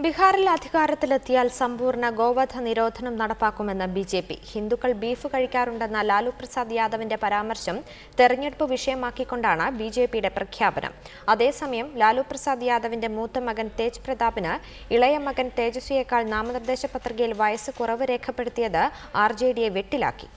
ബീഹാറിൽ അധികാരത്തിലെത്തിയാൽ സമ്പൂർണ്ണ ഗോവധ നിരോധനം നടപ്പാക്കുമെന്ന് ബിജെപി. ഹിന്ദുക്കൾ ബീഫ് കഴിക്കാറുണ്ടെന്ന ലാലു പ്രസാദ് യാദവിന്റെ പരാമർശം തെരഞ്ഞെടുപ്പ് വിഷയമാക്കിക്കൊണ്ടാണ് ബിജെപിയുടെ പ്രഖ്യാപനം. അതേസമയം ലാലു പ്രസാദ് യാദവിന്റെ മൂത്ത മകൻ തേജ് പ്രതാപിന് ഇളയ മകൻ തേജസ്വിയേക്കാൾ നാമനിർദ്ദേശ പത്രികയിൽ വയസ്സ് കുറവ് രേഖപ്പെടുത്തിയത് ആർജെഡിയെ വെട്ടിലാക്കി.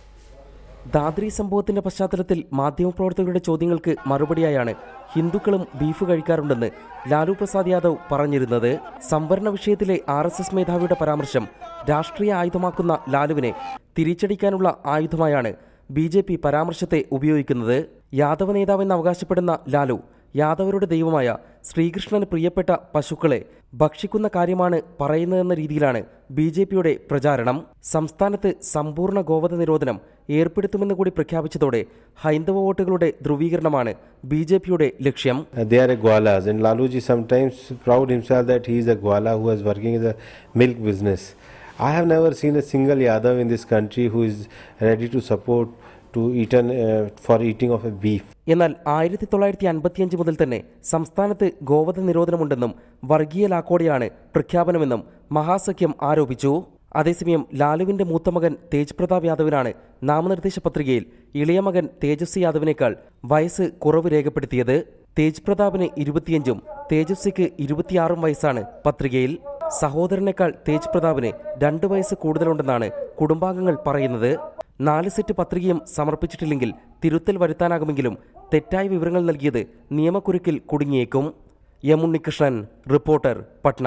ദാദ്രി സംഭവത്തിന്റെ പശ്ചാത്തലത്തിൽ മാധ്യമപ്രവർത്തകരുടെ ചോദ്യങ്ങൾക്ക് മറുപടിയായാണ് ഹിന്ദുക്കളും ബീഫ് കഴിക്കാറുണ്ടെന്ന് ലാലു പ്രസാദ് യാദവ് പറഞ്ഞിരുന്നത്. സംവരണ വിഷയത്തിലെ RSS മേധാവിയുടെ പരാമർശം രാഷ്ട്രീയ ആയുധമാക്കുന്ന ലാലുവിനെ തിരിച്ചടിക്കാനുള്ള ആയുധമായാണ് BJP പരാമർശത്തെ ഉപയോഗിക്കുന്നത്. യാദവ നേതാവെന്ന് അവകാശപ്പെടുന്ന ലാലു യാദവരുടെ ദൈവമായ ശ്രീകൃഷ്ണന് പ്രിയപ്പെട്ട പശുക്കളെ ഭക്ഷിക്കുന്ന കാര്യമാണ് പറയുന്നതെന്ന രീതിയിലാണ് BJPയുടെ പ്രചാരണം. സംസ്ഥാനത്ത് സമ്പൂർണ്ണ ഗോവധ നിരോധനം ഏർപ്പെടുത്തുമെന്ന് കൂടി പ്രഖ്യാപിച്ചതോടെ ഹൈന്ദവ വോട്ടുകളുടെ ധ്രുവീകരണമാണ് BJPയുടെ ലക്ഷ്യം. They are Gwalas, and Laluji sometimes proud himself that he is a Gwala who is working in the milk business. I have never seen a single Yadav in this country who is ready to support for eating of a beef. എന്നാൽ 1955 മുതൽ തന്നെ സംസ്ഥാനത്ത് ഗോവധ നിരോധനമുണ്ടെന്നും വർഗീയ ലാക്കോടെയാണ് പ്രഖ്യാപനമെന്നും മഹാസഖ്യം ആരോപിച്ചു. അതേസമയം ലാലുവിന്റെ മൂത്ത മകൻ തേജ് പ്രതാപ് യാദവിനാണ് നാമനിർദ്ദേശ പത്രികയിൽ ഇളയ മകൻ തേജസ്വി യാദവിനേക്കാൾ വയസ്സ് കുറവ് രേഖപ്പെടുത്തിയത്. തേജ് പ്രതാപിന് 25ഉം തേജസ്വിക്ക് 26ഉം വയസ്സാണ് പത്രികയിൽ. സഹോദരനേക്കാൾ തേജ് പ്രതാപിന് 2 വയസ്സ് കൂടുതലുണ്ടെന്നാണ് കുടുംബാംഗങ്ങൾ പറയുന്നത്. 4 സെറ്റ് പത്രികയും സമർപ്പിച്ചിട്ടില്ലെങ്കിൽ തിരുത്തൽ വരുത്താനാകുമെങ്കിലും തെറ്റായ വിവരങ്ങൾ നൽകിയത് നിയമക്കുരുക്കിൽ കുടുങ്ങിയേക്കും. M Unnikrishnan, reporter, Patna.